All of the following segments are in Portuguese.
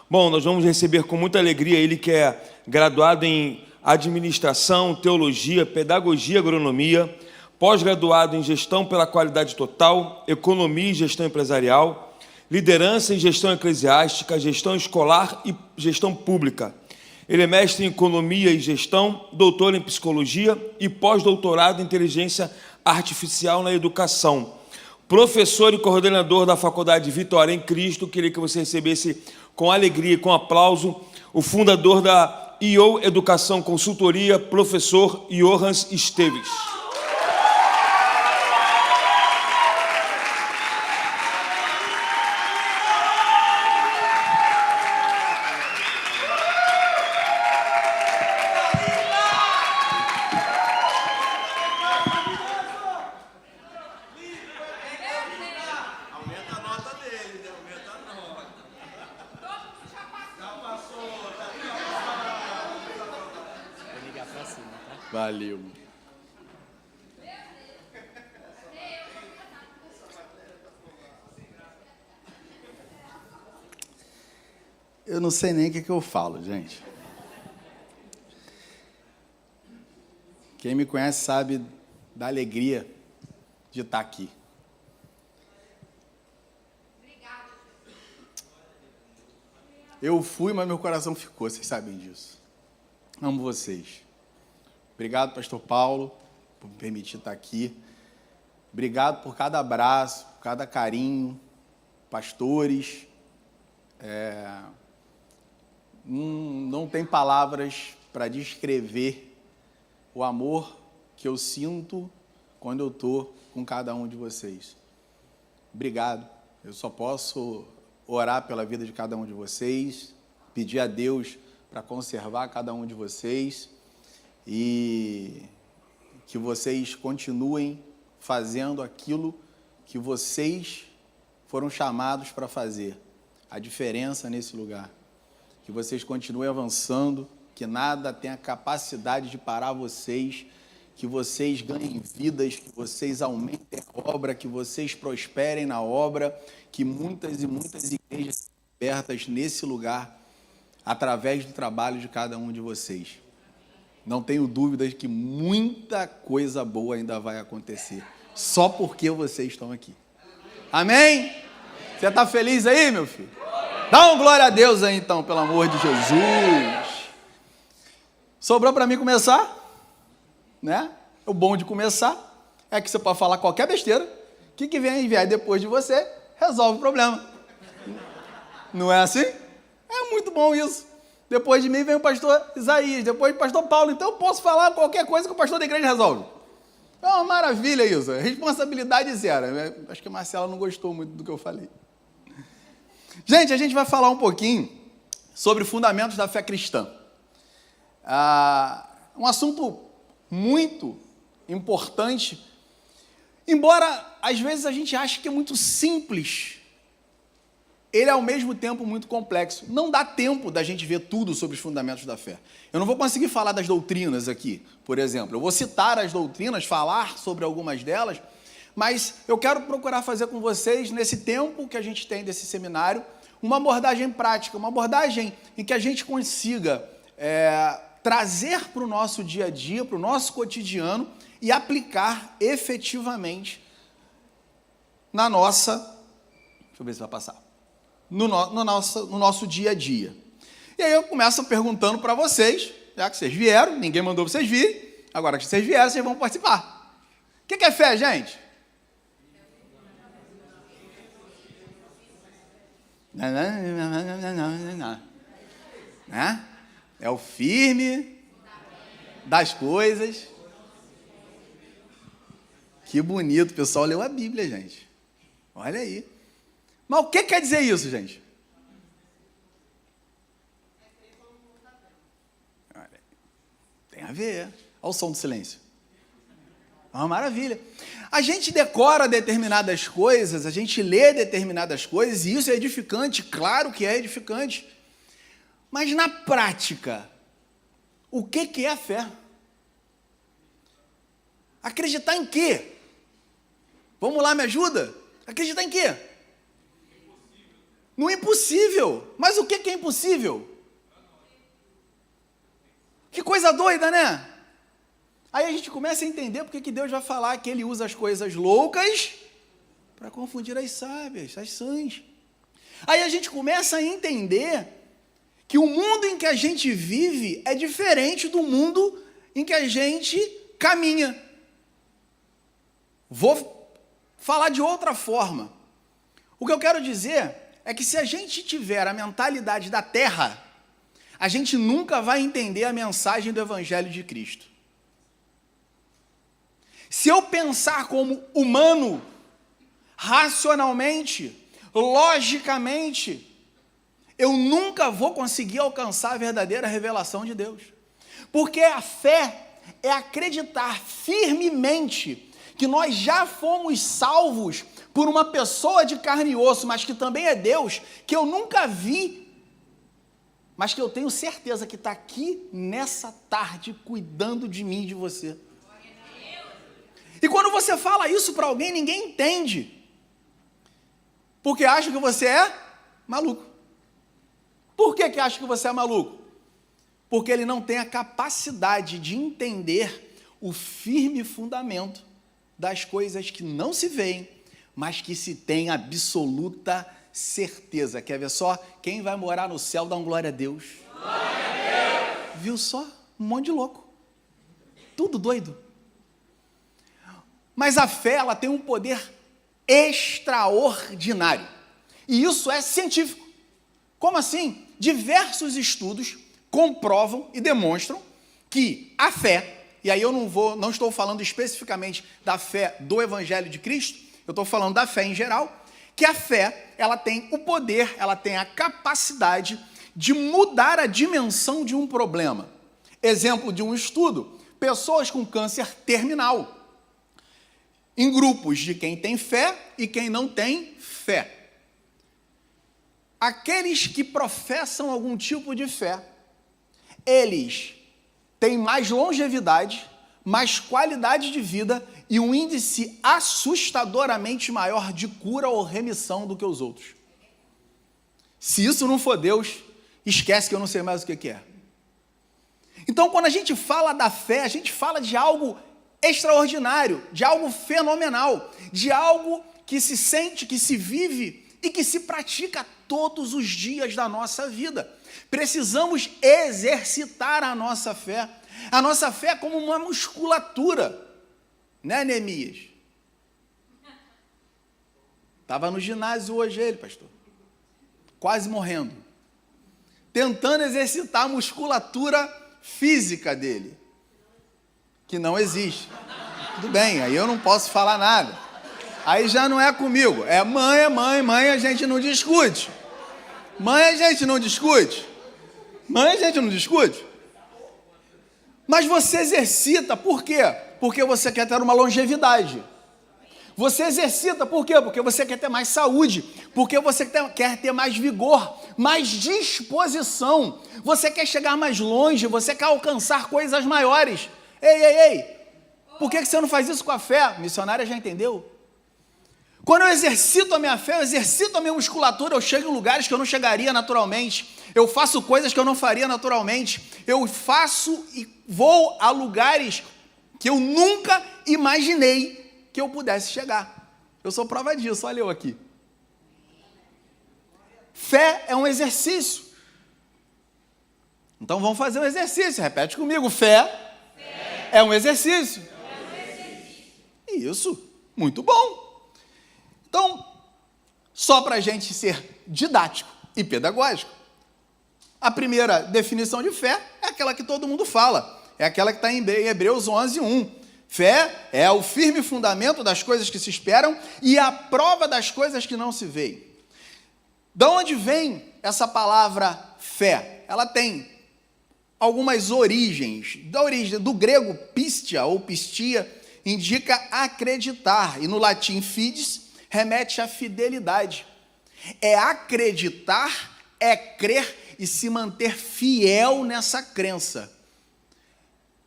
Bom, nós vamos receber com muita alegria ele que é graduado em Administração, Teologia, Pedagogia e Agronomia, pós-graduado em Gestão pela Qualidade Total, Economia e Gestão Empresarial, Liderança em Gestão Eclesiástica, Gestão Escolar e Gestão Pública. Ele é mestre em Economia e Gestão, doutor em Psicologia e pós-doutorado em Inteligência Artificial na Educação. Professor e coordenador da Faculdade Vitória em Cristo. Queria que você recebesse com alegria e com aplauso o fundador da IO Educação Consultoria, professor Johans Esteves. Valeu. Eu não sei nem o que eu falo, gente. Quem me conhece sabe da alegria de estar aqui. Eu fui, mas meu coração ficou, vocês sabem disso. Amo vocês. Obrigado, pastor Paulo, por me permitir estar aqui. Obrigado por cada abraço, por cada carinho. Pastores, não tem palavras para descrever o amor que eu sinto quando eu estou com cada um de vocês. Obrigado. Eu só posso orar pela vida de cada um de vocês, pedir a Deus para conservar cada um de vocês e que vocês continuem fazendo aquilo que vocês foram chamados para fazer, a diferença nesse lugar. Que vocês continuem avançando, que nada tenha capacidade de parar vocês, que vocês ganhem vidas, que vocês aumentem a obra, que vocês prosperem na obra, que muitas e muitas igrejas sejam abertas nesse lugar, através do trabalho de cada um de vocês. Não tenho dúvidas que muita coisa boa ainda vai acontecer, só porque vocês estão aqui. Amém? Você está feliz aí, meu filho? Dá uma glória a Deus aí, então, pelo amor de Jesus. Sobrou para mim começar, né? O bom de começar é que você pode falar qualquer besteira, que vier depois de você, resolve o problema. Não é assim? É muito bom isso. Depois de mim vem o pastor Isaías, depois o pastor Paulo. Então eu posso falar qualquer coisa que o pastor da igreja resolve. É uma maravilha isso. Responsabilidade zero. Acho que a Marcela não gostou muito do que eu falei. Gente, a gente vai falar um pouquinho sobre fundamentos da fé cristã. Um assunto muito importante, embora às vezes a gente ache que é muito simples, ele é ao mesmo tempo muito complexo. Não dá tempo da gente ver tudo sobre os fundamentos da fé. Eu não vou conseguir falar das doutrinas aqui, por exemplo. Eu vou citar as doutrinas, falar sobre algumas delas, mas eu quero procurar fazer com vocês, nesse tempo que a gente tem desse seminário, uma abordagem prática, uma abordagem em que a gente consiga trazer para o nosso dia a dia, para o nosso cotidiano e aplicar efetivamente na nossa... Deixa eu ver se vai passar. No nosso dia a dia. E aí eu começo perguntando para vocês, já que vocês vieram, ninguém mandou vocês virem, agora que vocês vieram, vocês vão participar. O que é fé, gente? É o firme das coisas. Que bonito, o pessoal leu a Bíblia, gente. Olha aí. Mas o que quer dizer isso, gente? Tem a ver. Olha o som do silêncio. É uma maravilha. A gente decora determinadas coisas, a gente lê determinadas coisas, e isso é edificante, claro que é edificante. Mas na prática, o que é a fé? Acreditar em quê? Vamos lá, me ajuda? Acreditar em quê? no impossível. Mas o que é impossível? Que coisa doida, né? Aí a gente começa a entender porque que Deus vai falar que Ele usa as coisas loucas para confundir as sábias, as sãs. Aí a gente começa a entender que o mundo em que a gente vive é diferente do mundo em que a gente caminha. Vou falar de outra forma. O que eu quero dizer é que se a gente tiver a mentalidade da terra, a gente nunca vai entender a mensagem do Evangelho de Cristo. Se eu pensar como humano, racionalmente, logicamente, eu nunca vou conseguir alcançar a verdadeira revelação de Deus. Porque a fé é acreditar firmemente que nós já fomos salvos por uma pessoa de carne e osso, mas que também é Deus, que eu nunca vi, mas que eu tenho certeza que está aqui nessa tarde cuidando de mim e de você. E quando você fala isso para alguém, ninguém entende. Porque acha que você é maluco. Por que acha que você é maluco? Porque ele não tem a capacidade de entender o firme fundamento das coisas que não se veem, mas que se tem absoluta certeza. Quer ver só? Quem vai morar no céu dá um glória a Deus. Glória a Deus. Viu só? Um monte de louco. Tudo doido. Mas a fé, ela tem um poder extraordinário. E isso é científico. Como assim? Diversos estudos comprovam e demonstram que a fé, e aí eu não estou falando especificamente da fé do Evangelho de Cristo, eu estou falando da fé em geral, que a fé, ela tem o poder, ela tem a capacidade de mudar a dimensão de um problema. Exemplo de um estudo, pessoas com câncer terminal, em grupos de quem tem fé e quem não tem fé. Aqueles que professam algum tipo de fé, eles têm mais longevidade, mais qualidade de vida e um índice assustadoramente maior de cura ou remissão do que os outros. Se isso não for Deus, esquece que eu não sei mais o que é. Então, quando a gente fala da fé, a gente fala de algo extraordinário, de algo fenomenal, de algo que se sente, que se vive e que se pratica todos os dias da nossa vida. Precisamos exercitar a nossa fé. A nossa fé é como uma musculatura, né, Neemias? Estava no ginásio hoje ele, pastor, quase morrendo, tentando exercitar a musculatura física dele, que não existe. Tudo bem, aí eu não posso falar nada. Aí já não é comigo. É mãe, a gente não discute. Mãe, a gente não discute. Mãe, a gente não discute. Mas você exercita, por quê? Porque você quer ter uma longevidade. Você exercita, por quê? Porque você quer ter mais saúde. Porque você quer ter mais vigor, mais disposição. Você quer chegar mais longe, você quer alcançar coisas maiores. Ei, por que você não faz isso com a fé? A missionária já entendeu. Quando eu exercito a minha fé, eu exercito a minha musculatura, eu chego em lugares que eu não chegaria naturalmente, eu faço coisas que eu não faria naturalmente, eu faço e vou a lugares que eu nunca imaginei que eu pudesse chegar. Eu sou prova disso, olha eu aqui. Fé é um exercício. Então vamos fazer um exercício, repete comigo, fé é um exercício. Isso, muito bom. Então, só para a gente ser didático e pedagógico, a primeira definição de fé é aquela que todo mundo fala, é aquela que está em Hebreus 11:1. Fé é o firme fundamento das coisas que se esperam e a prova das coisas que não se veem. De onde vem essa palavra fé? Ela tem algumas origens. Da origem do grego pistia ou pistia indica acreditar e no latim fides remete à fidelidade. É acreditar, é crer e se manter fiel nessa crença.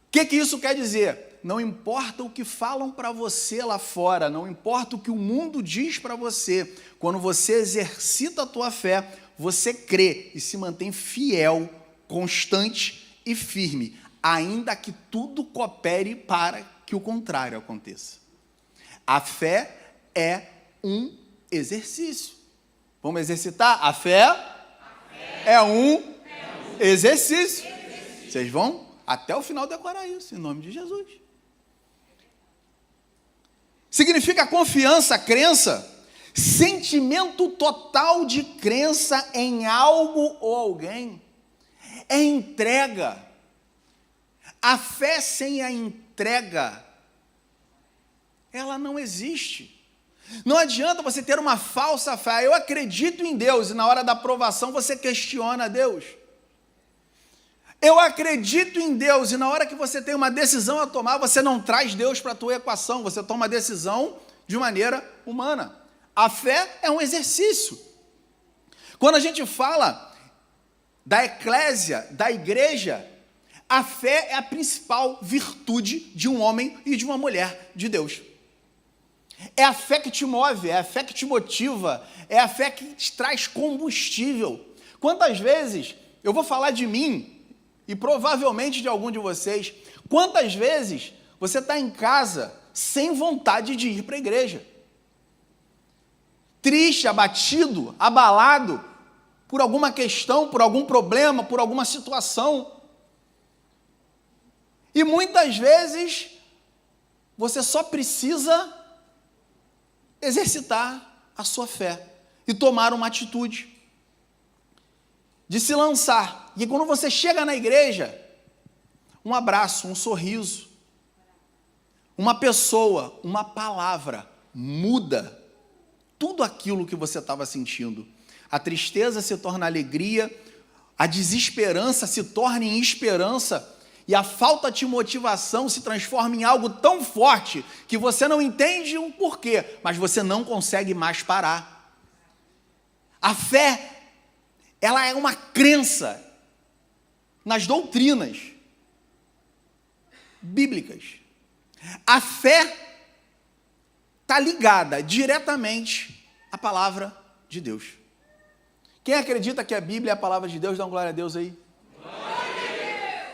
O que isso quer dizer? não importa o que falam para você lá fora, não importa o que o mundo diz para você, quando você exercita a tua fé, você crê e se mantém fiel, constante e firme, ainda que tudo coopere para que o contrário aconteça. A fé é um exercício. Vamos exercitar? A fé é um exercício. Vocês vão até o final decorar isso, em nome de Jesus. Significa confiança, crença, sentimento total de crença em algo ou alguém. É entrega. A fé sem a entrega, ela não existe. Não adianta você ter uma falsa fé. Eu acredito em Deus, e na hora da provação você questiona Deus. Eu acredito em Deus, e na hora que você tem uma decisão a tomar, você não traz Deus para a tua equação, você toma a decisão de maneira humana. A fé é um exercício. Quando a gente fala da eclésia, da igreja, a fé é a principal virtude de um homem e de uma mulher de Deus. É a fé que te move, é a fé que te motiva, é a fé que te traz combustível. Quantas vezes, eu vou falar de mim, e provavelmente de algum de vocês, quantas vezes você está em casa sem vontade de ir para a igreja? Triste, abatido, abalado por alguma questão, por algum problema, por alguma situação. E muitas vezes você só precisa exercitar a sua fé e tomar uma atitude de se lançar. E quando você chega na igreja, um abraço, um sorriso, uma pessoa, uma palavra muda tudo aquilo que você estava sentindo. A tristeza se torna alegria, a desesperança se torna em esperança, e a falta de motivação se transforma em algo tão forte que você não entende o porquê, mas você não consegue mais parar. A fé, ela é uma crença nas doutrinas bíblicas. A fé está ligada diretamente à palavra de Deus. Quem acredita que a Bíblia é a palavra de Deus, dá uma glória a Deus aí.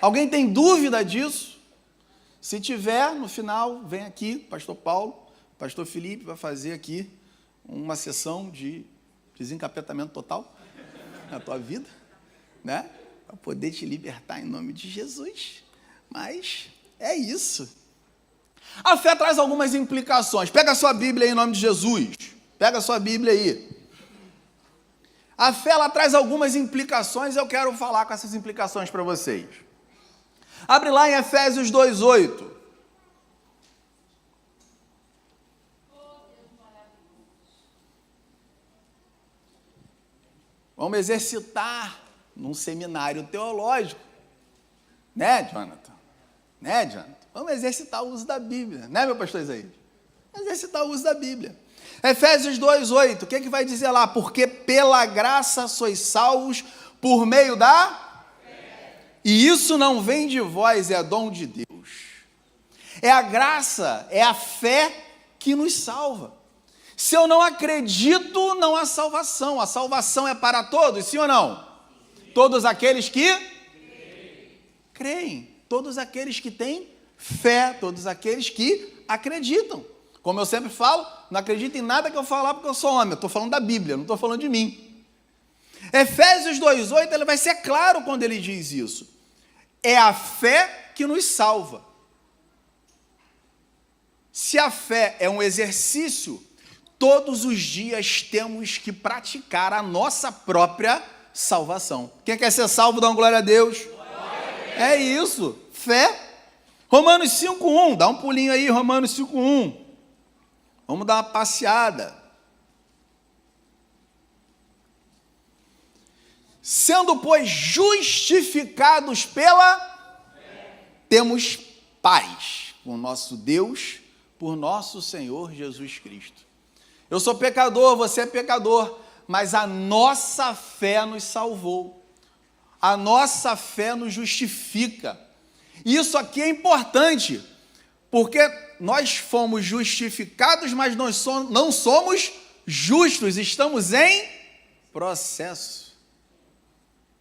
Alguém tem dúvida disso? Se tiver, no final, vem aqui, pastor Paulo, pastor Felipe vai fazer aqui uma sessão de desencapetamento total na tua vida, né? Para poder te libertar em nome de Jesus. Mas é isso. A fé traz algumas implicações. Pega a sua Bíblia aí, em nome de Jesus. Pega a sua Bíblia aí. A fé, ela traz algumas implicações, eu quero falar com essas implicações para vocês. Abre lá em Efésios 2:8. Vamos exercitar num seminário teológico. Né, Jonathan? Né, Jonathan? Vamos exercitar o uso da Bíblia. Né, meu pastor Isaías? Exercitar o uso da Bíblia. Efésios 2:8, o que vai dizer lá? Porque pela graça sois salvos por meio da... E isso não vem de vós, é dom de Deus. É a graça, é a fé que nos salva. Se eu não acredito, não há salvação. A salvação é para todos, sim ou não? Sim. Todos aqueles que creem. Todos aqueles que têm fé. Todos aqueles que acreditam. Como eu sempre falo, não acredito em nada que eu falar porque eu sou homem. Eu estou falando da Bíblia, não estou falando de mim. Efésios 2:8, ele vai ser claro quando ele diz isso. É a fé que nos salva. Se a fé é um exercício, todos os dias temos que praticar a nossa própria salvação. Quem quer ser salvo, dá uma glória a Deus. É isso, fé. Romanos 5:1, dá um pulinho aí, Romanos 5:1. Vamos dar uma passeada. Sendo, pois, justificados pela fé, temos paz com o nosso Deus, por nosso Senhor Jesus Cristo. Eu sou pecador, você é pecador, mas a nossa fé nos salvou. A nossa fé nos justifica. Isso aqui é importante, Porque nós fomos justificados, mas nós não somos justos, estamos em processo.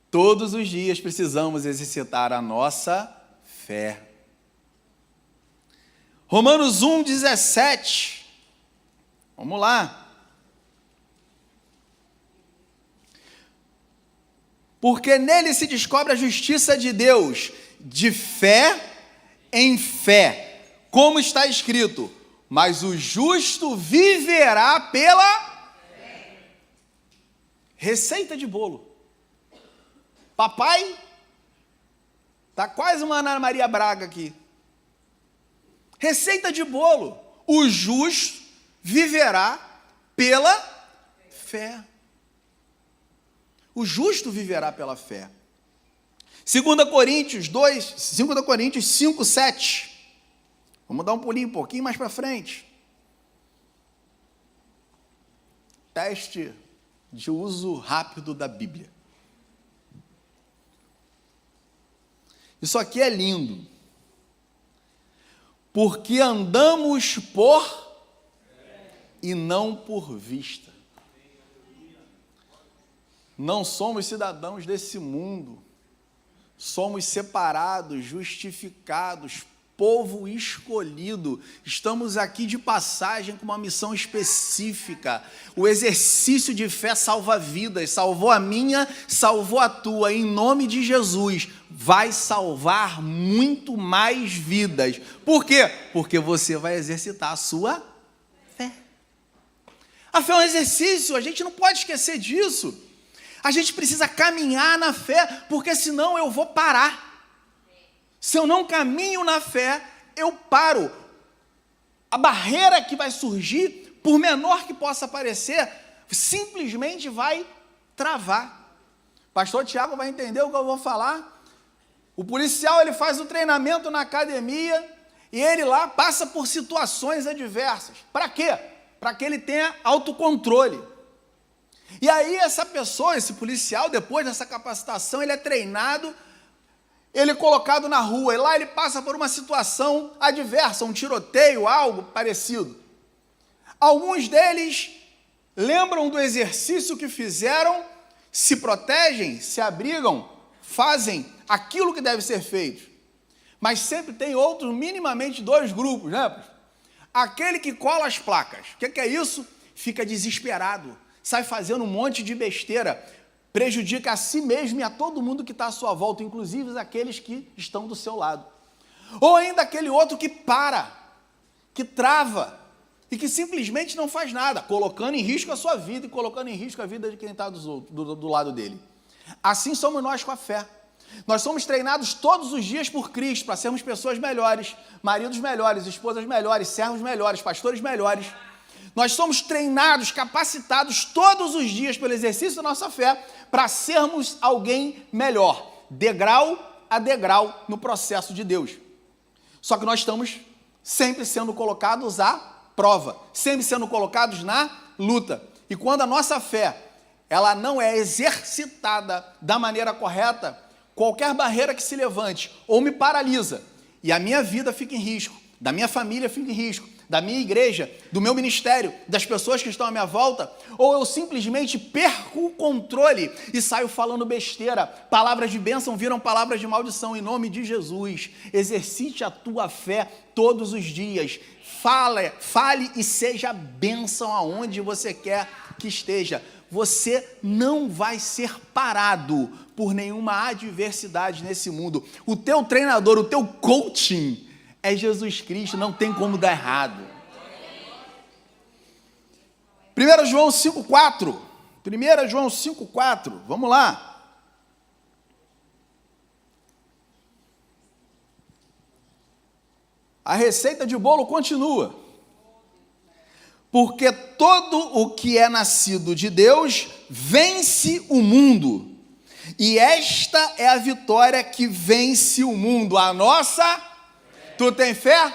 Todos os dias precisamos exercitar a nossa fé. Romanos 1,17. Vamos lá. Porque nele se descobre a justiça de Deus, de fé em fé, como está escrito, mas o justo viverá pela fé. Receita de bolo. Papai, tá quase uma Ana Maria Braga aqui. Receita de bolo. O justo viverá pela fé. O justo viverá pela fé. 2 Coríntios 5, 7. Vamos dar um pulinho um pouquinho mais para frente. Teste de uso rápido da Bíblia. Isso aqui é lindo. Porque andamos por e não por vista. Não somos cidadãos desse mundo. Somos separados, justificados, povo escolhido. Estamos aqui de passagem com uma missão específica. O exercício de fé salva vidas. Salvou a minha, salvou a tua. Em nome de Jesus, vai salvar muito mais vidas. Por quê? Porque você vai exercitar a sua fé. A fé é um exercício, a gente não pode esquecer disso. A gente precisa caminhar na fé, porque senão eu vou parar. Se eu não caminho na fé, eu paro. A barreira que vai surgir, por menor que possa parecer, simplesmente vai travar. Pastor Tiago vai entender o que eu vou falar. O policial, ele faz o treinamento na academia e ele lá passa por situações adversas. Para quê? Para que ele tenha autocontrole. E aí essa pessoa, esse policial, depois dessa capacitação, ele é treinado, ele é colocado na rua, e lá ele passa por uma situação adversa, um tiroteio, algo parecido. Alguns deles lembram do exercício que fizeram, se protegem, se abrigam, fazem aquilo que deve ser feito. Mas sempre tem outros, minimamente dois grupos, né? Aquele que cola as placas. O que é isso? Fica desesperado. Sai fazendo um monte de besteira, prejudica a si mesmo e a todo mundo que está à sua volta, inclusive aqueles que estão do seu lado. Ou ainda aquele outro que para, que trava e que simplesmente não faz nada, colocando em risco a sua vida e colocando em risco a vida de quem está do lado dele. Assim somos nós com a fé. Nós somos treinados todos os dias por Cristo para sermos pessoas melhores, maridos melhores, esposas melhores, servos melhores, pastores melhores. Nós somos treinados, capacitados todos os dias pelo exercício da nossa fé para sermos alguém melhor, degrau a degrau no processo de Deus. Só que nós estamos sempre sendo colocados à prova, sempre sendo colocados na luta. E quando a nossa fé, ela não é exercitada da maneira correta, qualquer barreira que se levante ou me paralisa e a minha vida fica em risco, da minha família fica em risco, da minha igreja, do meu ministério, das pessoas que estão à minha volta, ou eu simplesmente perco o controle e saio falando besteira, palavras de bênção viram palavras de maldição, em nome de Jesus. Exercite a tua fé todos os dias, fale e seja bênção aonde você quer que esteja. Você não vai ser parado por nenhuma adversidade nesse mundo. O teu treinador, o teu coaching é Jesus Cristo, não tem como dar errado. 1 João 5,4. 1 João 5,4. Vamos lá. A receita de bolo continua. Porque todo o que é nascido de Deus vence o mundo. E esta é a vitória que vence o mundo. A nossa... Tu tem fé? Amém.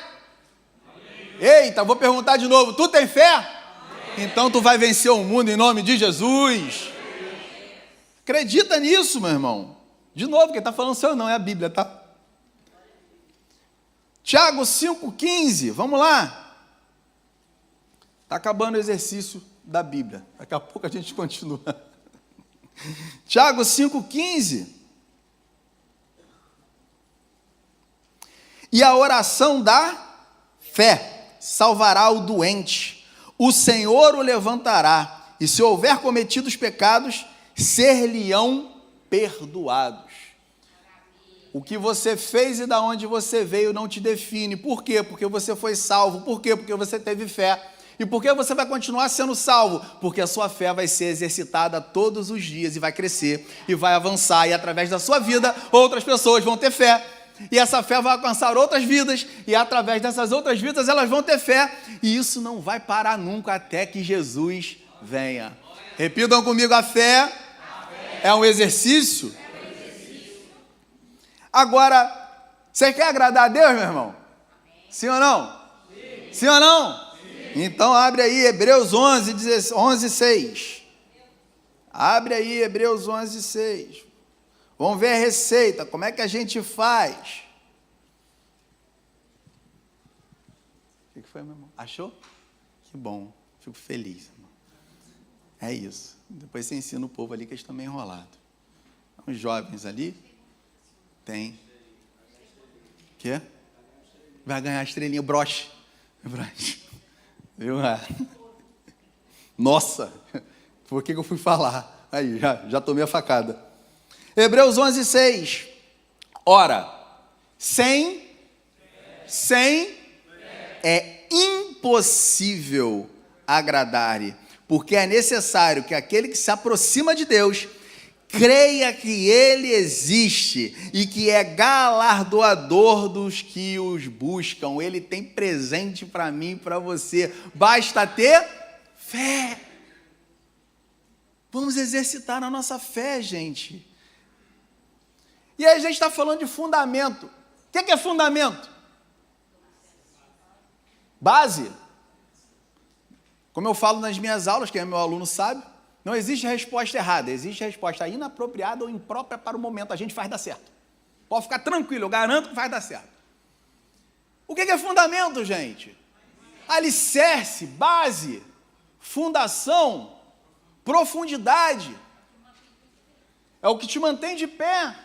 Eita, vou perguntar de novo. Tu tem fé? Amém. Então tu vai vencer o mundo em nome de Jesus. Amém. Acredita nisso, meu irmão. De novo, quem está falando seu não, é a Bíblia, tá? Tiago 5,15, vamos lá. Está acabando o exercício da Bíblia. Daqui a pouco a gente continua. Tiago 5,15. E a oração da fé salvará o doente. O Senhor o levantará. E se houver cometido os pecados, ser-lhe-ão perdoados. O que você fez e da onde você veio não te define. Por quê? Porque você foi salvo. Por quê? Porque você teve fé. E por que você vai continuar sendo salvo? Porque a sua fé vai ser exercitada todos os dias e vai crescer e vai avançar. E através da sua vida, outras pessoas vão ter fé. E essa fé vai alcançar outras vidas. E através dessas outras vidas, elas vão ter fé. E isso não vai parar nunca até que Jesus venha. Repitam comigo, a fé é um exercício. Agora, você quer agradar a Deus, meu irmão? Sim ou não? Sim ou não? Então, abre aí Hebreus 11:6. Abre aí Hebreus 11:6. Vamos ver a receita, como é que a gente faz. O que foi, meu irmão? Achou? Que bom, fico feliz, irmão. É isso. Depois você ensina o povo ali que eles estão meio enrolados. Os jovens ali, tem. O quê? Vai ganhar a estrelinha, o broche. Viu? Nossa, por que eu fui falar? Aí, já tomei a facada. Hebreus 11:6. Ora, sem é impossível agradar-lhe, porque é necessário que aquele que se aproxima de Deus creia que Ele existe e que é galardoador dos que os buscam. Ele tem presente para mim e para você. Basta ter fé. Vamos exercitar a nossa fé, gente. E aí a gente está falando de fundamento. O que é fundamento? Base. Como eu falo nas minhas aulas, quem é meu aluno sabe, não existe resposta errada, existe resposta inapropriada ou imprópria para o momento. A gente faz dar certo. Pode ficar tranquilo, eu garanto que vai dar certo. O que é fundamento, gente? Alicerce, base, fundação, profundidade. É o que te mantém de pé.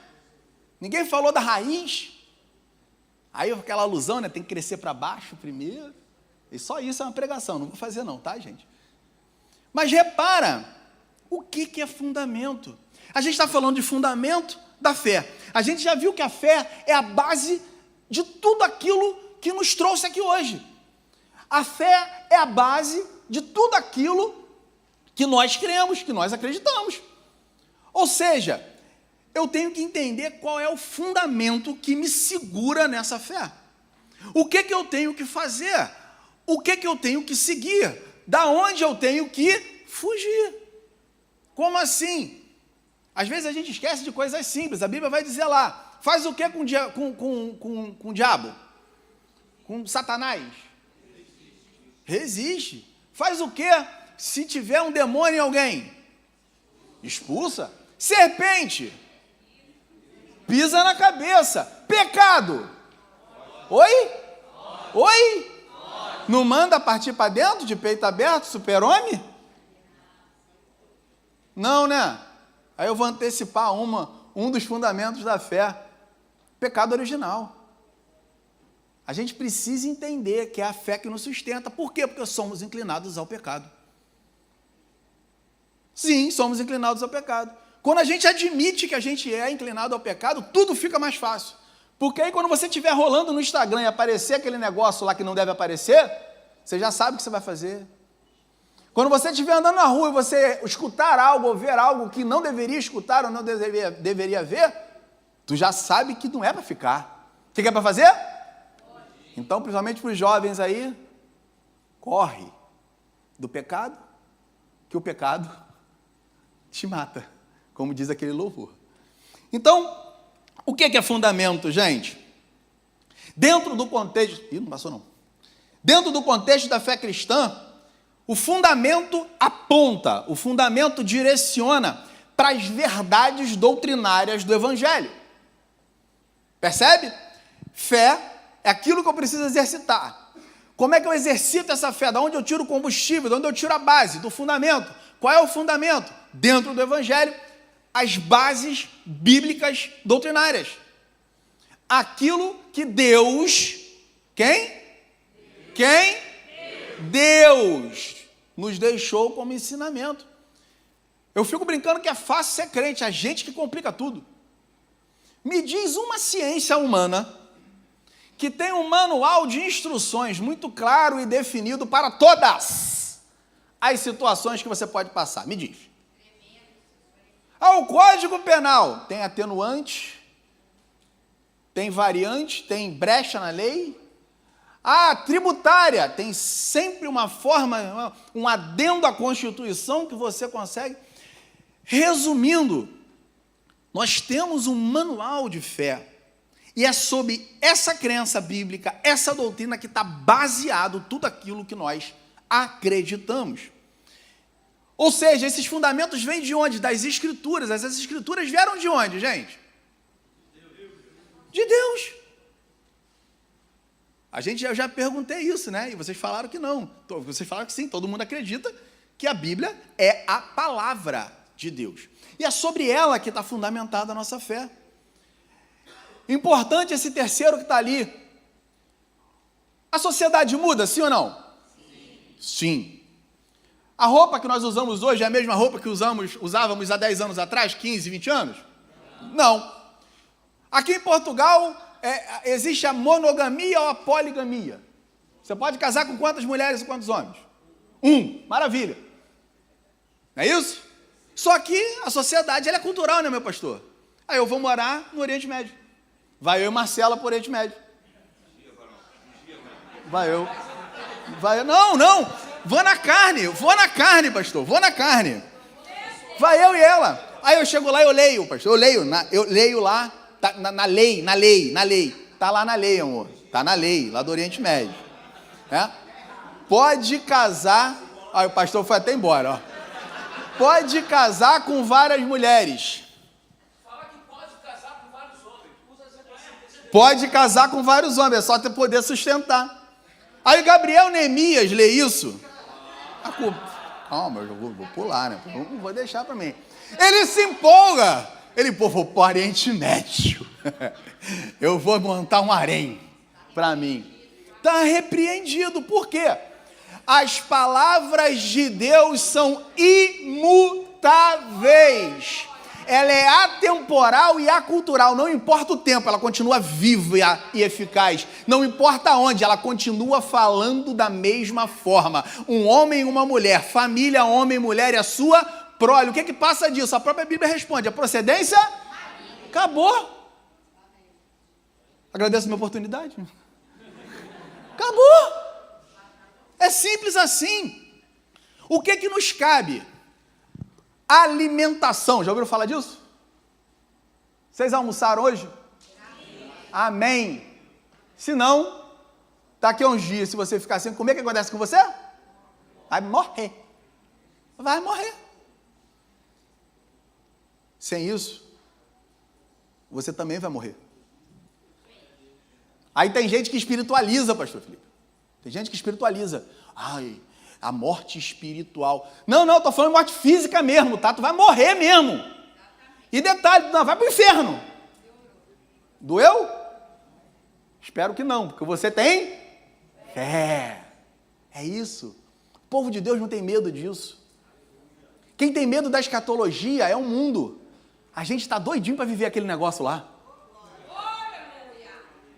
Ninguém falou da raiz. Aí aquela alusão, né? Tem que crescer para baixo primeiro. E só isso é uma pregação, não vou fazer não, tá, gente? Mas repara, o que é fundamento? A gente está falando de fundamento da fé. A gente já viu que a fé é a base de tudo aquilo que nos trouxe aqui hoje. A fé é a base de tudo aquilo que nós cremos, que nós acreditamos. Ou seja, eu tenho que entender qual é o fundamento que me segura nessa fé. O que eu tenho que fazer? O que eu tenho que seguir? Da onde eu tenho que fugir? Como assim? Às vezes a gente esquece de coisas simples. A Bíblia vai dizer lá, faz o que com o diabo? Com Satanás? Resiste. Faz o que se tiver um demônio em alguém? Expulsa. Serpente. Pisa na cabeça. Pecado. Oi? Oi? Não manda partir para dentro de peito aberto, super-homem? Não, né? Aí eu vou antecipar um dos fundamentos da fé. Pecado original. A gente precisa entender que é a fé que nos sustenta. Por quê? Porque somos inclinados ao pecado. Sim, somos inclinados ao pecado. Quando a gente admite que a gente é inclinado ao pecado, tudo fica mais fácil. Porque aí quando você estiver rolando no Instagram e aparecer aquele negócio lá que não deve aparecer, você já sabe o que você vai fazer. Quando você estiver andando na rua e você escutar algo ou ver algo que não deveria escutar ou não deveria ver, tu já sabe que não é para ficar. O que é para fazer? Então, principalmente para os jovens aí, corre do pecado, que o pecado te mata, como diz aquele louvor. Então, o que é fundamento, gente? Dentro do contexto... não passou não. Dentro do contexto da fé cristã, o fundamento aponta, o fundamento direciona para as verdades doutrinárias do Evangelho. Percebe? Fé É aquilo que eu preciso exercitar. Como é que eu exercito essa fé? Da onde eu tiro o combustível? Da onde eu tiro a base? Do fundamento. Qual é o fundamento? Dentro do Evangelho, as bases bíblicas doutrinárias. Aquilo que Deus... Quem? Deus nos deixou como ensinamento. Eu fico brincando que é fácil ser crente, a gente que complica tudo. Me diz uma ciência humana que tem um manual de instruções muito claro e definido para todas as situações que você pode passar. Me diz. O Código Penal tem atenuante, tem variante, tem brecha na lei. A tributária tem sempre uma forma, um adendo à Constituição que você consegue. Resumindo, nós temos um manual de fé. E é sobre essa crença bíblica, essa doutrina que está baseado tudo aquilo que nós acreditamos. Ou seja, esses fundamentos vêm de onde? Das Escrituras. Essas Escrituras vieram de onde, gente? De Deus. Eu já perguntei isso, né? E vocês falaram que não. Vocês falaram que sim, todo mundo acredita que a Bíblia é a palavra de Deus. E é sobre ela que está fundamentada a nossa fé. Importante esse terceiro que está ali. A sociedade muda, sim ou não? Sim. A roupa que nós usamos hoje é a mesma roupa que usávamos há 10 anos atrás, 15, 20 anos? Não. Aqui em Portugal, existe a monogamia ou a poligamia. Você pode casar com quantas mulheres e quantos homens? Maravilha. Não é isso? Só que a sociedade ela é cultural, né, meu pastor? Aí eu vou morar no Oriente Médio. Vai eu e Marcela para o Oriente Médio. Não. Vou na carne, pastor. Vou na carne. Vai eu e ela. Aí eu chego lá e eu leio, pastor. Eu leio lá, tá, na lei. Tá lá na lei, amor. Tá na lei, lá do Oriente Médio. Pode casar. Aí o pastor foi até embora, ó. Pode casar com várias mulheres. Fala que pode casar com vários homens. Pode casar com vários homens, é só ter poder sustentar. Aí Gabriel Neemias lê isso. Calma, eu vou pular, né? Não vou deixar para mim. Ele se empolga. Vou para o Oriente Médio. Eu vou montar um harém para mim. Está repreendido. Por quê? As palavras de Deus são imutáveis. Ela é atemporal e acultural. Não importa o tempo, ela continua viva e eficaz. Não importa onde, ela continua falando da mesma forma. Um homem e uma mulher, família, homem e mulher e a sua prole. O que passa disso? A própria Bíblia responde. A procedência? Acabou. Agradeço a minha oportunidade. Acabou. É simples assim. O que nos cabe? Alimentação. Já ouviram falar disso? Vocês almoçaram hoje? Amém. Se não, daqui a uns dias, se você ficar sem comer, o que acontece com você? Vai morrer. Vai morrer. Sem isso, você também vai morrer. Aí tem gente que espiritualiza, pastor Felipe. Tem gente que espiritualiza. Ai, a morte espiritual. Não, estou falando de morte física mesmo, tá? Tu vai morrer mesmo. E detalhe, não, vai para o inferno. Doeu? Espero que não, porque você tem fé. É isso. O povo de Deus não tem medo disso. Quem tem medo da escatologia é o mundo. A gente está doidinho para viver aquele negócio lá.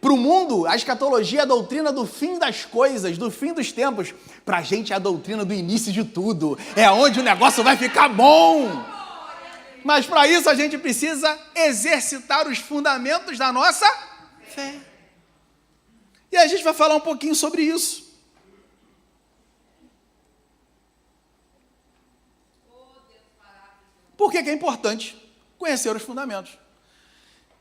Para o mundo, a escatologia é a doutrina do fim das coisas, do fim dos tempos. Para a gente é a doutrina do início de tudo. É onde o negócio vai ficar bom. Mas para isso a gente precisa exercitar os fundamentos da nossa fé. E a gente vai falar um pouquinho sobre isso. Por que é importante conhecer os fundamentos?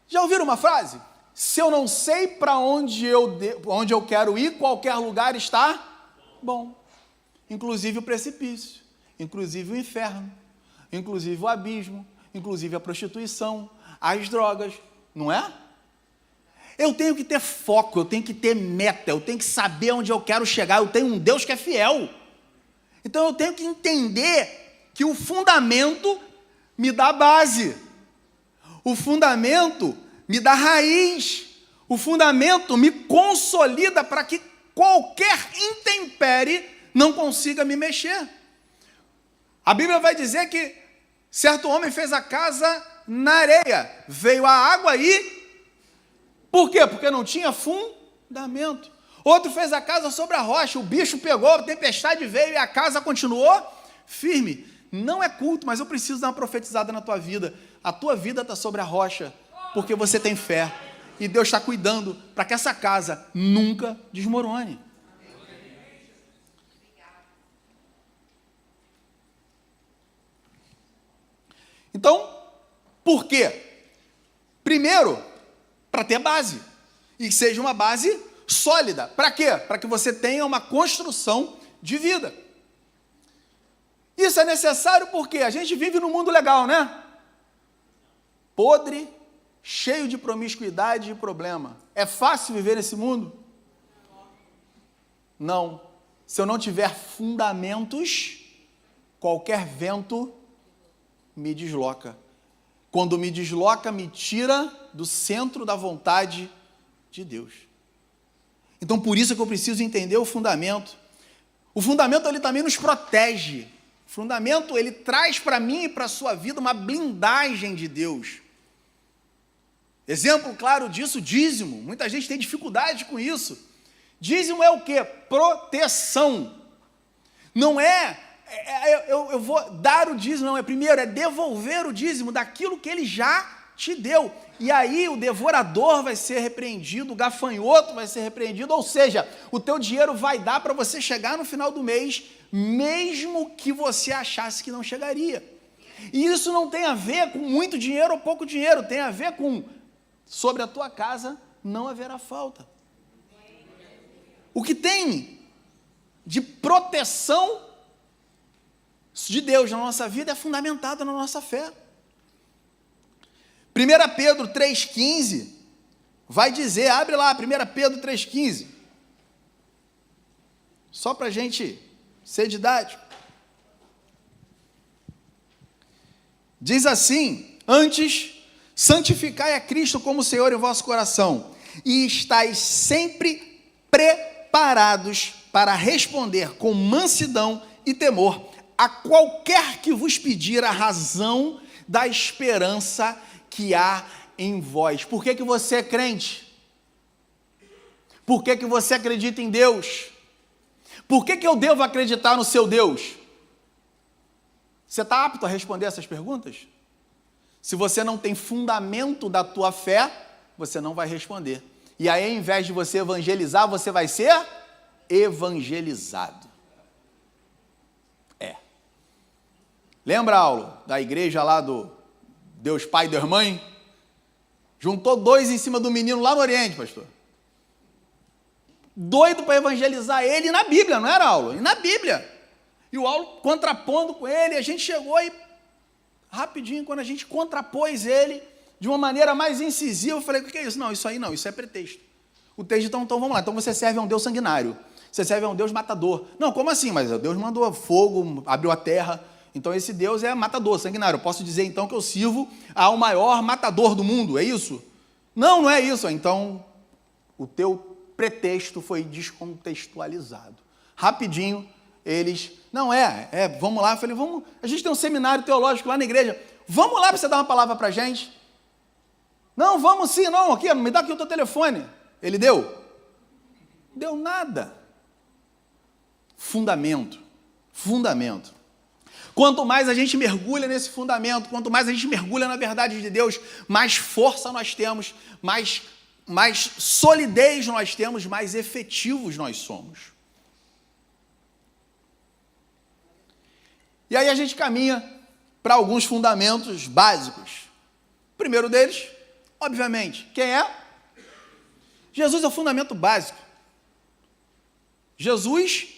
Já ouviram uma frase? Se eu não sei para onde eu quero ir, qualquer lugar está bom. Inclusive o precipício, inclusive o inferno, inclusive o abismo, inclusive a prostituição, as drogas, não é? Eu tenho que ter foco, eu tenho que ter meta, eu tenho que saber onde eu quero chegar, eu tenho um Deus que é fiel. Então eu tenho que entender que o fundamento me dá base, o fundamento me dá raiz, o fundamento me consolida para que qualquer intempérie não consiga me mexer. A Bíblia vai dizer que certo homem fez a casa na areia, veio a água e... Por quê? Porque não tinha fundamento. Outro fez a casa sobre a rocha, o bicho pegou, a tempestade veio e a casa continuou firme. Não é culto, mas eu preciso dar uma profetizada na tua vida. A tua vida está sobre a rocha, porque você tem fé. E Deus está cuidando para que essa casa nunca desmorone. Então, por quê? Primeiro, para ter base, e que seja uma base sólida. Para quê? Para que você tenha uma construção de vida. Isso é necessário porque a gente vive num mundo legal, né? Podre, cheio de promiscuidade e problema. É fácil viver nesse mundo? Não. Se eu não tiver fundamentos, qualquer vento me desloca. Quando me desloca, me tira do centro da vontade de Deus. Então, por isso que eu preciso entender o fundamento. O fundamento, ele também nos protege. O fundamento, ele traz para mim e para a sua vida uma blindagem de Deus. Exemplo claro disso, dízimo. Muita gente tem dificuldade com isso. Dízimo é o quê? Proteção. Não é... Eu vou dar o dízimo, não, primeiro é devolver o dízimo daquilo que ele já te deu, e aí o devorador vai ser repreendido, o gafanhoto vai ser repreendido, ou seja, o teu dinheiro vai dar para você chegar no final do mês, mesmo que você achasse que não chegaria, e isso não tem a ver com muito dinheiro ou pouco dinheiro, tem a ver com, sobre a tua casa não haverá falta. O que tem de proteção de Deus na nossa vida é fundamentado na nossa fé. 1 Pedro 3,15 vai dizer, abre lá, 1 Pedro 3,15, só para a gente ser didático. Diz assim: antes, santificai a Cristo como Senhor em vosso coração, e estais sempre preparados para responder com mansidão e temor a qualquer que vos pedir a razão da esperança que há em vós. Por que você é crente? Por que você acredita em Deus? Por que eu devo acreditar no seu Deus? Você está apto a responder essas perguntas? Se você não tem fundamento da tua fé, você não vai responder. E aí, ao invés de você evangelizar, você vai ser evangelizado. Lembra, Aulo, da igreja lá do Deus Pai e Deus Mãe? Juntou 2 em cima do menino lá no Oriente, pastor. Doido para evangelizar ele, e na Bíblia, não era, Aulo? E na Bíblia. E o Aulo contrapondo com ele, a gente chegou e, rapidinho, quando a gente contrapôs ele, de uma maneira mais incisiva, eu falei, o que é isso? Não, isso aí não, isso é pretexto. O texto, então vamos lá, então você serve a um Deus sanguinário, você serve a um Deus matador. Não, como assim? Mas Deus mandou fogo, abriu a terra. Então esse Deus é matador, sanguinário. Eu posso dizer então que eu sirvo ao maior matador do mundo, é isso? Não, não é isso. Então o teu pretexto foi descontextualizado. Rapidinho eles, vamos lá. Eu falei, vamos, a gente tem um seminário teológico lá na igreja, vamos lá para você dar uma palavra para a gente. Não, vamos sim, não, aqui, me dá aqui o teu telefone. Ele deu? Deu nada. Fundamento. Quanto mais a gente mergulha nesse fundamento, quanto mais a gente mergulha na verdade de Deus, mais força nós temos, mais solidez nós temos, mais efetivos nós somos. E aí a gente caminha para alguns fundamentos básicos. O primeiro deles, obviamente, quem é? Jesus é o fundamento básico. Jesus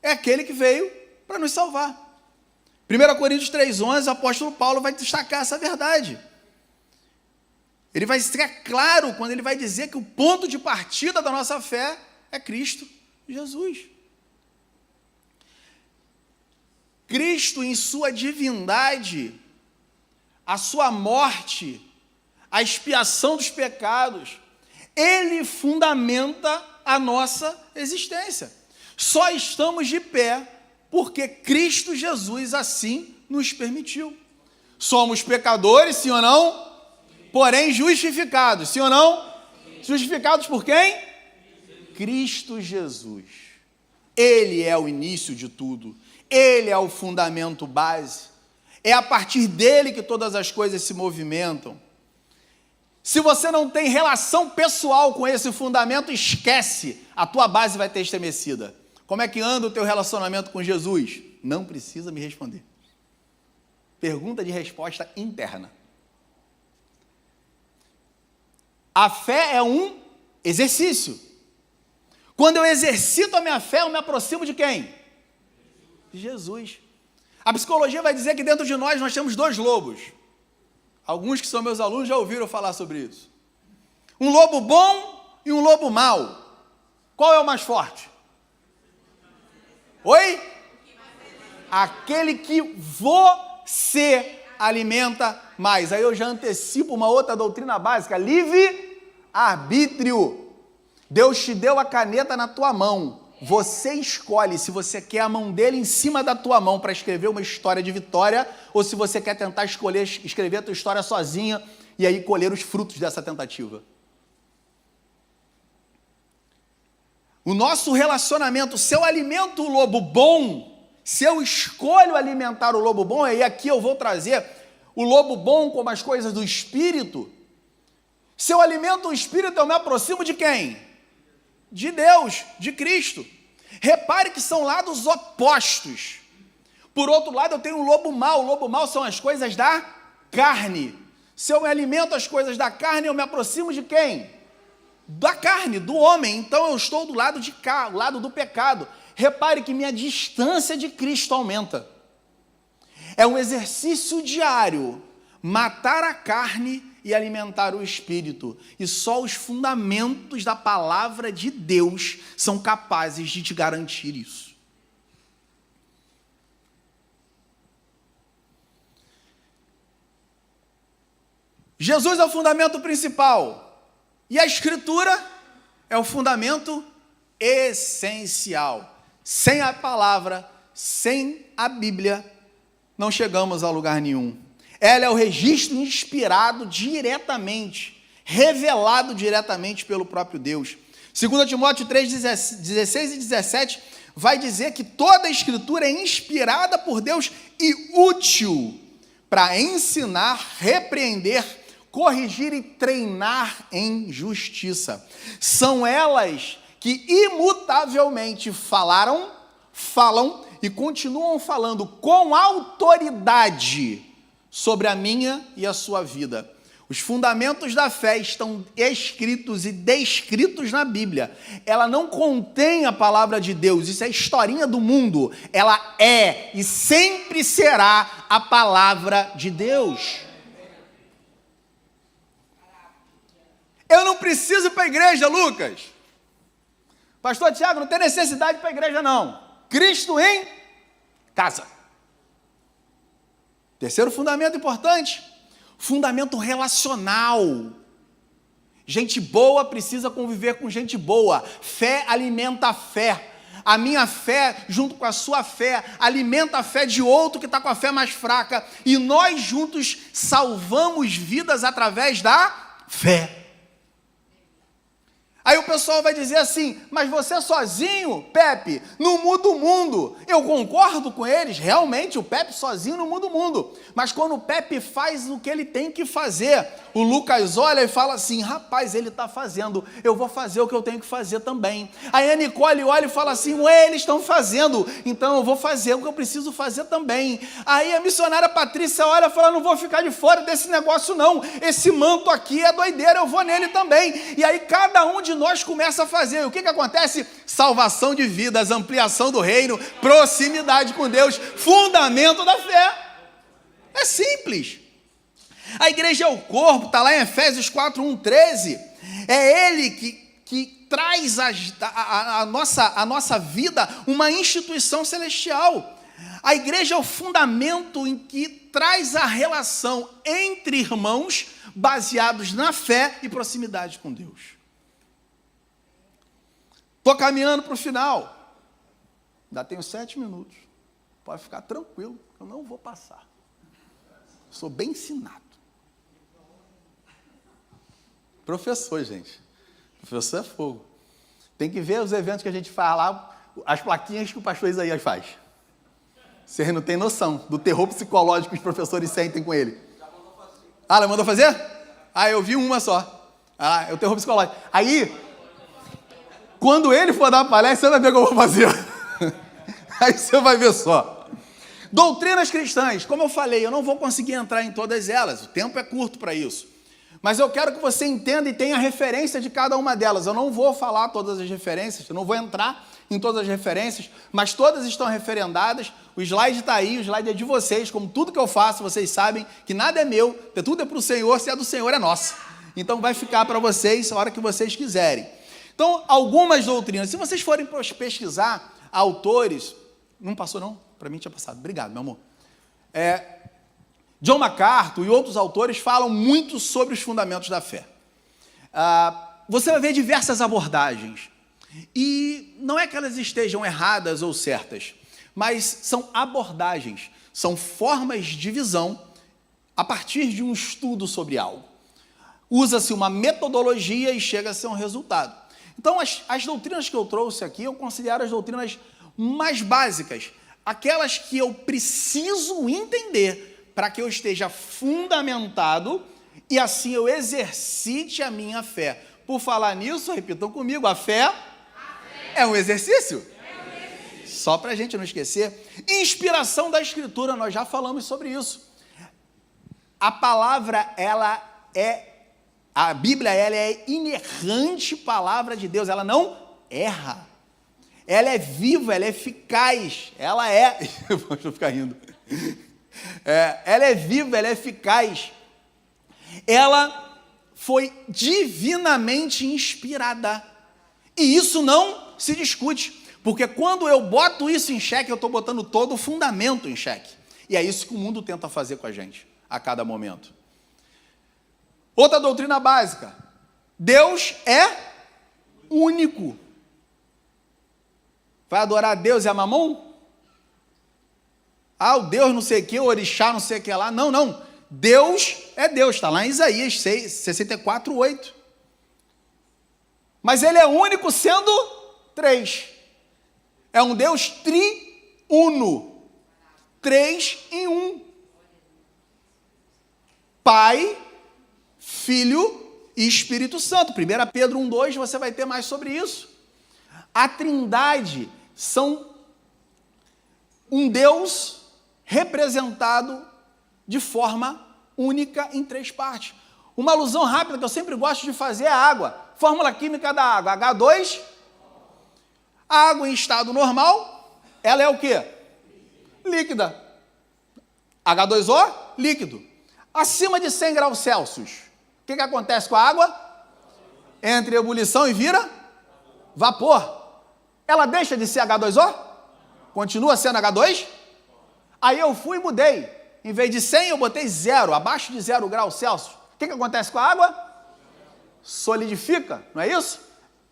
é aquele que veio para nos salvar. 1 Coríntios 3,11, o apóstolo Paulo vai destacar essa verdade. Ele vai ser claro quando ele vai dizer que o ponto de partida da nossa fé é Cristo Jesus. Cristo, em sua divindade, a sua morte, a expiação dos pecados, ele fundamenta a nossa existência. Só estamos de pé porque Cristo Jesus assim nos permitiu. Somos pecadores, sim ou não? Porém justificados, sim ou não? Justificados por quem? Cristo Jesus. Ele é o início de tudo. Ele é o fundamento base. É a partir dele que todas as coisas se movimentam. Se você não tem relação pessoal com esse fundamento, esquece. A tua base vai ter estremecida. Como é que anda o teu relacionamento com Jesus? Não precisa me responder. Pergunta de resposta interna. A fé é um exercício. Quando eu exercito a minha fé, eu me aproximo de quem? De Jesus. A psicologia vai dizer que dentro de nós temos dois lobos. Alguns que são meus alunos já ouviram falar sobre isso. Um lobo bom e um lobo mau. Qual é o mais forte? Oi? Aquele que você alimenta mais. Aí eu já antecipo uma outra doutrina básica, livre-arbítrio. Deus te deu a caneta na tua mão. Você escolhe se você quer a mão dele em cima da tua mão para escrever uma história de vitória ou se você quer tentar escrever a tua história sozinha e aí colher os frutos dessa tentativa. O nosso relacionamento, se eu alimento o lobo bom, se eu escolho alimentar o lobo bom, e aqui eu vou trazer o lobo bom como as coisas do Espírito. Se eu alimento o Espírito, eu me aproximo de quem? De Deus, de Cristo. Repare que são lados opostos. Por outro lado, eu tenho um lobo mau. O lobo mau são as coisas da carne. Se eu me alimento as coisas da carne, eu me aproximo de quem? Da carne, do homem. Então eu estou do lado de cá, o lado do pecado. Repare que minha distância de Cristo aumenta. É um exercício diário, matar a carne e alimentar o Espírito. E só os fundamentos da palavra de Deus são capazes de te garantir isso. Jesus é o fundamento principal. E a Escritura é o fundamento essencial. Sem a palavra, sem a Bíblia, não chegamos a lugar nenhum. Ela é o registro inspirado diretamente, revelado diretamente pelo próprio Deus. 2 Timóteo 3, 16 e 17 vai dizer que toda a Escritura é inspirada por Deus e útil para ensinar, repreender, corrigir e treinar em justiça. São elas que imutavelmente falam e continuam falando com autoridade sobre a minha e a sua vida. Os fundamentos da fé estão escritos e descritos na Bíblia. Ela não contém a palavra de Deus, isso é historinha do mundo. Ela é e sempre será a palavra de Deus. Eu não preciso ir para a igreja, Lucas. Pastor Tiago, não tem necessidade de ir para a igreja, não. Cristo em casa. Terceiro fundamento importante, fundamento relacional. Gente boa precisa conviver com gente boa. Fé alimenta a fé. A minha fé, junto com a sua fé, alimenta a fé de outro que está com a fé mais fraca. E nós juntos salvamos vidas através da fé. Aí o pessoal vai dizer assim, mas você sozinho, Pepe, não muda o mundo. Eu concordo com eles, realmente o Pepe sozinho não muda o mundo. Mas quando o Pepe faz o que ele tem que fazer, o Lucas olha e fala assim, rapaz, ele está fazendo, eu vou fazer o que eu tenho que fazer também. Aí a Nicole olha e fala assim, ué, eles estão fazendo, então eu vou fazer o que eu preciso fazer também. Aí a missionária Patrícia olha e fala, não vou ficar de fora desse negócio não, esse manto aqui é doideira, eu vou nele também. E aí cada um de nós começa a fazer. E o que acontece? Salvação de vidas, ampliação do reino, proximidade com Deus, fundamento da fé. É simples. A igreja é o corpo, está lá em Efésios 4, 1, 13. É ele que traz a nossa vida uma instituição celestial. A igreja é o fundamento em que traz a relação entre irmãos baseados na fé e proximidade com Deus. Estou caminhando para o final. Ainda tenho 7 minutos. Pode ficar tranquilo, eu não vou passar. Sou bem ensinado. Professor, gente. Professor é fogo. Tem que ver os eventos que a gente faz lá, as plaquinhas que o pastor Isaías faz. Vocês não têm noção do terror psicológico que os professores sentem com ele. Ah, ela mandou fazer? Ah, eu vi uma só. Ah, é o terror psicológico. Aí, quando ele for dar a palestra, você vai ver o que eu vou fazer. Aí você vai ver só. Doutrinas cristãs, como eu falei, eu não vou conseguir entrar em todas elas, o tempo é curto para isso. Mas eu quero que você entenda e tenha referência de cada uma delas. Eu não vou falar todas as referências, eu não vou entrar em todas as referências, mas todas estão referendadas. O slide está aí, o slide é de vocês, como tudo que eu faço, vocês sabem que nada é meu, tudo é para o Senhor, se é do Senhor é nosso. Então vai ficar para vocês a hora que vocês quiserem. Então, algumas doutrinas, se vocês forem pesquisar autores, não passou não? Para mim tinha passado, obrigado meu amor. John MacArthur e outros autores falam muito sobre os fundamentos da fé. Você vai ver diversas abordagens. E não é que elas estejam erradas ou certas, mas são abordagens, são formas de visão a partir de um estudo sobre algo. Usa-se uma metodologia e chega-se a um resultado. Então, as doutrinas que eu trouxe aqui, eu considero as doutrinas mais básicas, aquelas que eu preciso entender para que eu esteja fundamentado e assim eu exercite a minha fé. Por falar nisso, repitam comigo, a fé é um exercício. Só para a gente não esquecer. Inspiração da Escritura, nós já falamos sobre isso. A palavra, a Bíblia, ela é inerrante palavra de Deus, ela não erra. Ela é viva, ela é eficaz, ela é... Deixa eu ficar rindo. Ela é viva, ela é eficaz. Ela foi divinamente inspirada. E isso não se discute, porque quando eu boto isso em xeque, eu estou botando todo o fundamento em xeque. E é isso que o mundo tenta fazer com a gente, a cada momento. Outra doutrina básica. Deus é único. Vai adorar Deus e a mamão? Ah, o Deus não sei o que, o orixá não sei o que lá. Não, não. Deus é Deus. Está lá em Isaías 64, 8. Mas ele é único sendo 3. É um Deus triuno. 3 em 1. Pai, Filho e Espírito Santo. 1 Pedro 1:2, você vai ter mais sobre isso. A Trindade são um Deus representado de forma única em 3 partes. Uma alusão rápida que eu sempre gosto de fazer é a água. Fórmula química da água, H2. A água em estado normal, ela é o quê? Líquida. H2O, líquido. Acima de 100 graus Celsius, o que acontece com a água? Entra em ebulição e vira vapor. Ela deixa de ser H2O? Continua sendo H2? Aí eu fui e mudei. Em vez de 100, eu botei 0, abaixo de 0 graus Celsius. O que acontece com a água? Solidifica, não é isso?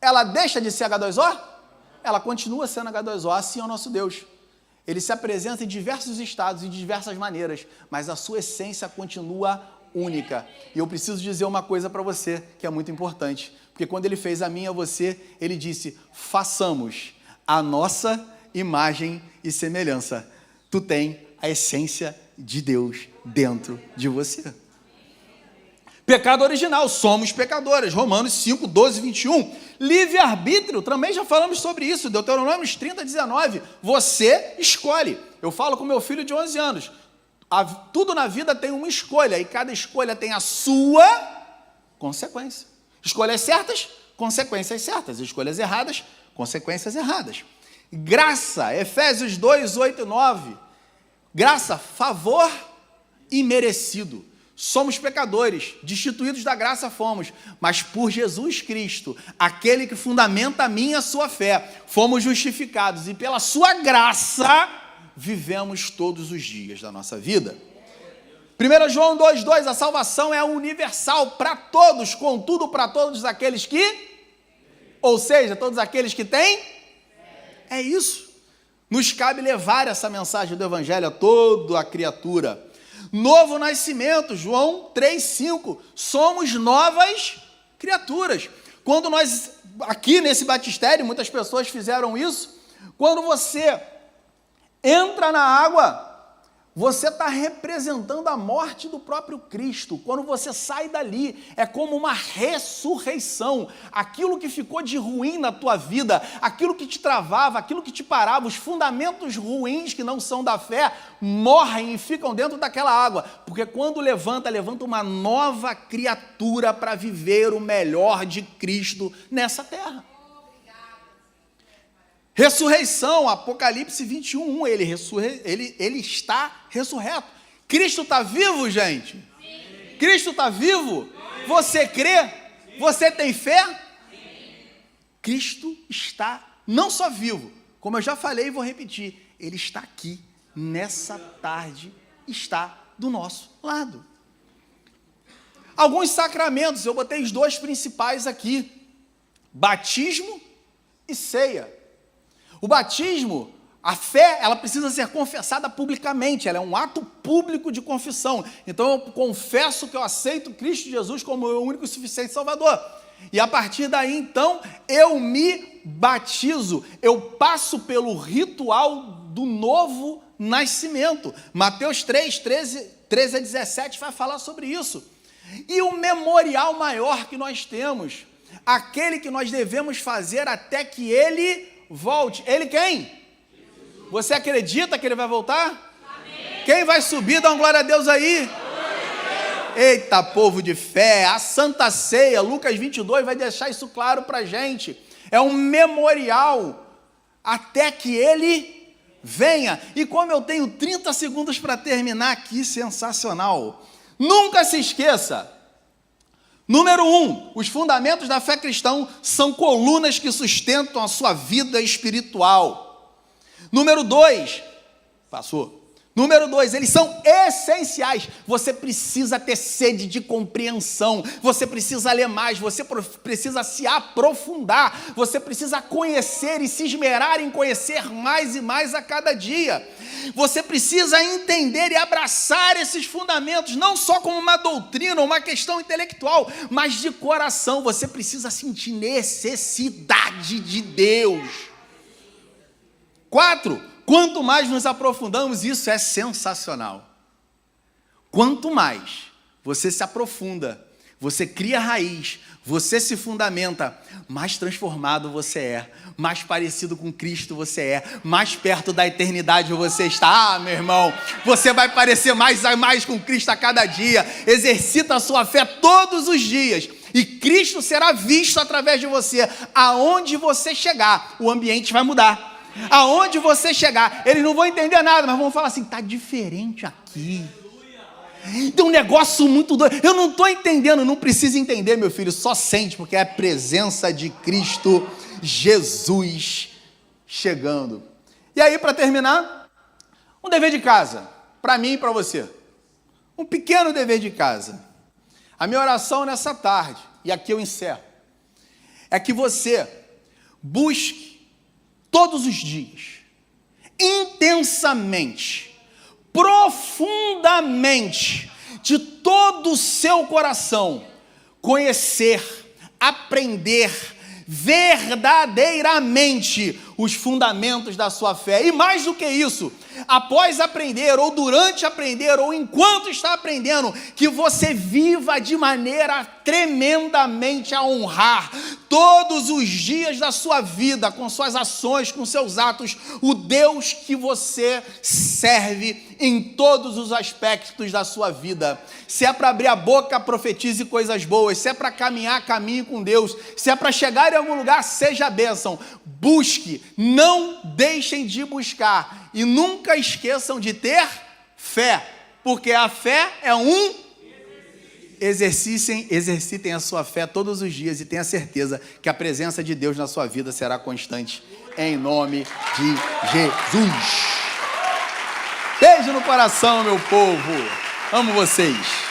Ela deixa de ser H2O? Ela continua sendo H2O, assim é o nosso Deus. Ele se apresenta em diversos estados, em diversas maneiras, mas a sua essência continua única. E eu preciso dizer uma coisa para você, que é muito importante, porque quando ele fez a mim e a você, ele disse, façamos a nossa imagem e semelhança. Tu tem a essência de Deus dentro de você. Pecado original, somos pecadores, Romanos 5, 12, 21. Livre-arbítrio, também já falamos sobre isso, Deuteronômio 30, 19. Você escolhe. Eu falo com meu filho de 11 anos. Tudo na vida tem uma escolha, e cada escolha tem a sua consequência. Escolhas certas, consequências certas. Escolhas erradas, consequências erradas. Graça, Efésios 2, 8 e 9. Graça, favor imerecido. somos pecadores, destituídos da graça fomos, mas por Jesus Cristo, aquele que fundamenta a minha e a sua fé, fomos justificados e pela sua graça vivemos todos os dias da nossa vida. 1 João 2,2, a salvação é universal para todos, contudo para todos aqueles que, ou seja, todos aqueles que têm, é isso. Nos cabe levar essa mensagem do Evangelho a toda a criatura. Novo nascimento, João 3,5, somos novas criaturas. Quando nós, aqui nesse batistério, muitas pessoas fizeram isso, quando você entra na água, você está representando a morte do próprio Cristo. Quando você sai dali, é como uma ressurreição. Aquilo que ficou de ruim na tua vida, aquilo que te travava, aquilo que te parava, os fundamentos ruins que não são da fé, morrem e ficam dentro daquela água. Porque quando levanta uma nova criatura para viver o melhor de Cristo nessa terra. Ressurreição, Apocalipse 21, ele está ressurreto. Cristo está vivo, gente? Sim. Cristo está vivo? Sim. Você crê? Sim. Você tem fé? Sim. Cristo está não só vivo, como eu já falei e vou repetir, ele está aqui, nessa tarde, está do nosso lado. Alguns sacramentos, eu botei os dois principais aqui, batismo e ceia. O batismo, a fé, ela precisa ser confessada publicamente, ela é um ato público de confissão. Então eu confesso que eu aceito Cristo Jesus como o único e suficiente Salvador. E a partir daí, então, eu me batizo, eu passo pelo ritual do novo nascimento. Mateus 3, 13 a 17 vai falar sobre isso. E o memorial maior que nós temos, aquele que nós devemos fazer até que ele volte. Ele quem? Jesus. Você acredita que ele vai voltar? Amém. Quem vai subir? Dá uma glória a Deus aí. Eita, povo de fé, a Santa Ceia, Lucas 22 vai deixar isso claro para a gente. É um memorial até que ele venha. E como eu tenho 30 segundos para terminar aqui, sensacional. Nunca se esqueça. Número 1, os fundamentos da fé cristã são colunas que sustentam a sua vida espiritual. Número 2, passou. Número 2, eles são essenciais. Você precisa ter sede de compreensão, você precisa ler mais, você precisa se aprofundar, você precisa conhecer e se esmerar em conhecer mais e mais a cada dia. Você precisa entender e abraçar esses fundamentos, não só como uma doutrina, uma questão intelectual, mas de coração. Você precisa sentir necessidade de Deus. 4, quanto mais nos aprofundamos, isso é sensacional. Quanto mais você se aprofunda, você cria raiz, você se fundamenta, mais transformado você é, mais parecido com Cristo você é, mais perto da eternidade você está. Ah, meu irmão, você vai parecer mais e mais com Cristo a cada dia. Exercita a sua fé todos os dias e Cristo será visto através de você. Aonde você chegar, o ambiente vai mudar. Aonde você chegar, eles não vão entender nada, mas vão falar assim, tá diferente aqui. Tem um negócio muito doido. Eu não estou entendendo, não precisa entender, meu filho, só sente, porque é a presença de Cristo Jesus chegando. E aí, para terminar, um dever de casa, para mim e para você. Um pequeno dever de casa. A minha oração nessa tarde, e aqui eu encerro, é que você busque todos os dias, intensamente, profundamente, de todo o seu coração, conhecer, aprender verdadeiramente os fundamentos da sua fé. E mais do que isso, após aprender, ou durante aprender, ou enquanto está aprendendo, que você viva de maneira tremendamente a honrar todos os dias da sua vida, com suas ações, com seus atos, o Deus que você serve em todos os aspectos da sua vida. Se é para abrir a boca, profetize coisas boas. Se é para caminhar, caminhe com Deus. Se é para chegar em algum lugar, seja bênção. Busque, não deixem de buscar. E nunca esqueçam de ter fé, porque a fé é um exercitem a sua fé todos os dias e tenha certeza que a presença de Deus na sua vida será constante, em nome de Jesus. Beijo no coração, meu povo. Amo vocês.